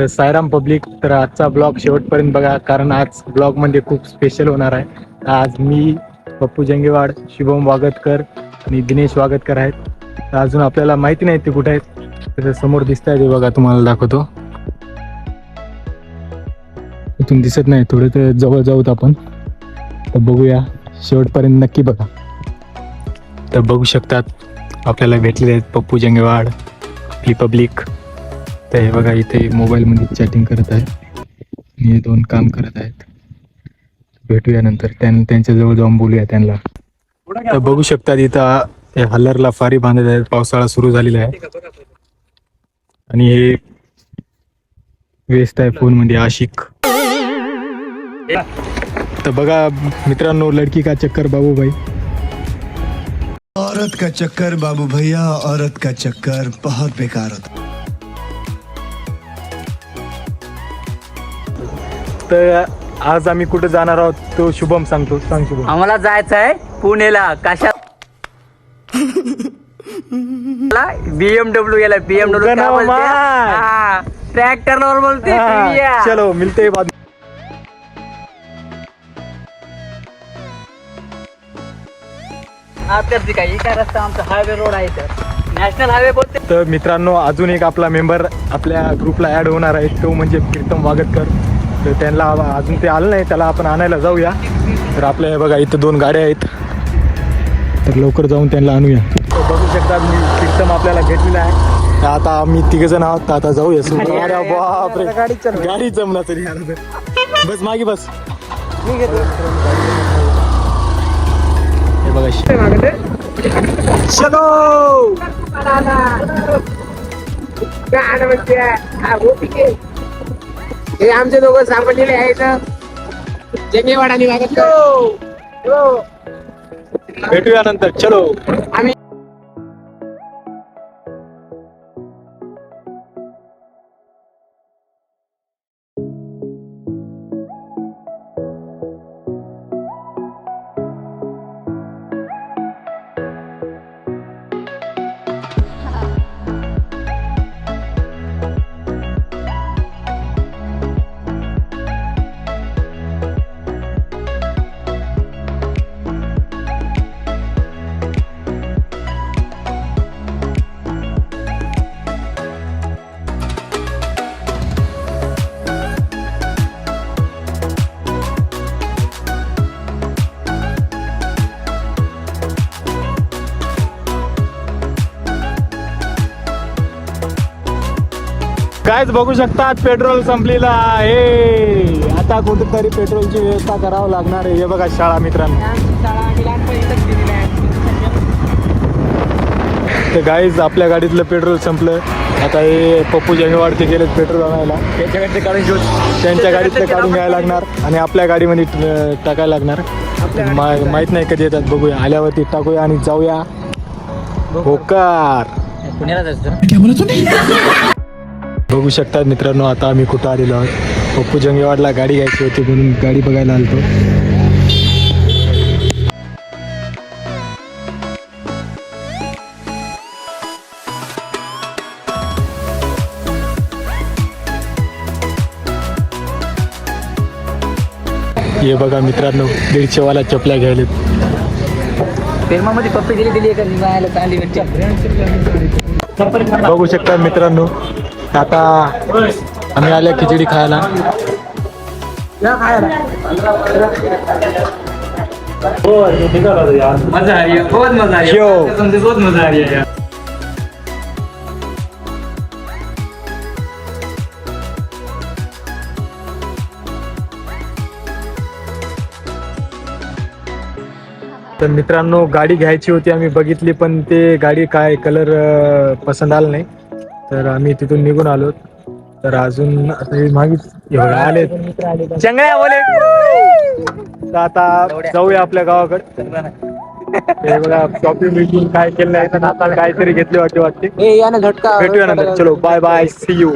Sairam public. तर आजचा blog शेवटपर्यंत बघा, कारण आज ब्लॉग मध्ये खूप स्पेशल होणार आहे. आज मी, पप्पू जंगेवाड, शुभम वागतकर आणि दिनेश वागतकर आहेत. तर अजून आपल्याला माहिती नाही ते कुठे आहेत. तर समोर दिसत आहे ते बघा, तुम्हाला दाखवतो. इथून दिसत नाही, थोडं तर जवळ जाऊत आपण. तर बघूया, शेवटपर्यंत नक्की बघा. तर बघू शकतात आपल्याला भेटलेले आहेत पप्पू जंगेवाड, आपली पब्लिक. तर हे बघा, इथे मोबाईलमध्ये चॅटिंग करत आहे आणि हे दोन काम करत आहेत. भेटूया नंतर, त्यांच्या जवळ जाऊन बोलूया त्यांना. तर बघू शकतात इथं हे हल्लरला फारी बांधत आहेत. पावसाळा सुरू झालेला आहे आणि हे व्यस्त आहे फोन मध्ये आशिक. तर बघा मित्रांनो, लडकी का चक्कर बाबू भाई. औरत का चक्कर बाबू भैया, औरत का चक्कर बहुत बेकार होता. तर आज आम्ही कुठे जाणार आहोत तो शुभम सांगतो. सांग शुभम. आम्हाला जायचं आहे पुणेला. कशा BMW गेला. BMW ट्रॅक्टर बोलते. चलो मिलते बाद. काय रस्ता आमचा हायवे रोड आहे, तर नॅशनल हायवे बोलते. तर मित्रांनो, अजून एक आपला मेंबर आपल्या ग्रुपला ऍड होणार आहे, तो म्हणजे प्रीतम वागतकर. तर त्यांना अजून ते आलं नाही, त्याला आपण आणायला जाऊया. तर आपल्या हे बघा, इथं 2 गाड्या आहेत, तर लवकर जाऊन त्यांना आणूया. तर बघू शकता, मी प्रीतम आपल्याला भेटलेला आहे. तर आता आम्ही 3 जण आहोत, तर आता जाऊया. अरे बापरे, गाडी जमणार तरी. बस मागे बस. हे बघा, चलो. हे आमचे दोघं सापडलेले आहेत, जंगेवाड आणि वागतकर. भेटूया नंतर. चलो. आम्ही कायच बघू शकतात, पेट्रोल संपलेलं आहे. आता कुठेतरी पेट्रोलची व्यवस्था करावं लागणार आहे. हे बघा शाळा मित्रांनो. तर गाईज, आपल्या गाडीतलं पेट्रोल संपलं. आता हे पप्पू जंगेवाड ते गेलेत पेट्रोल आणायला. त्यांच्या गाडीतलं काढून घ्यायला लागणार आणि आपल्या गाडीमध्ये टाकायला लागणार. माहित नाही कधी येतात, बघूया. आल्यावरती टाकूया आणि जाऊया. होकार. पुण्याला जायचं. बघू शकतात मित्रांनो, आता आम्ही कुठं आलेलो आहोत. पप्पू जंगेवाडला गाडी घ्यायची होती म्हणून गाडी बघायला आलतो. हे बघा मित्रांनो, 150 वाला चपल्या घ्यायला. फिल्मामध्ये पप्पी दिली का निघायला चांदी भेटते. बघू शकता मित्रांनो, आता आम्ही आल्या खिचडी खायला. मजा आ रही है, बहुत मजा आ रही है, तुमसे बहुत मजा आ रही है. तर मित्रांनो, गाडी घ्यायची होती, आम्ही बघितली, पण ते गाडी काय कलर पसंत आला नाही. तर आम्ही तिथून निघून आलो. तर अजून आता हे मागे आले चंगळ्या बोले. तर आता जाऊया आपल्या गावाकडे. हे बघा, शॉपिंग बिपिंग काय केलं नाही, तर आता काहीतरी घेतले वाटते. झटका. भेटूया नंतर. चलो बाय बाय, सी यू.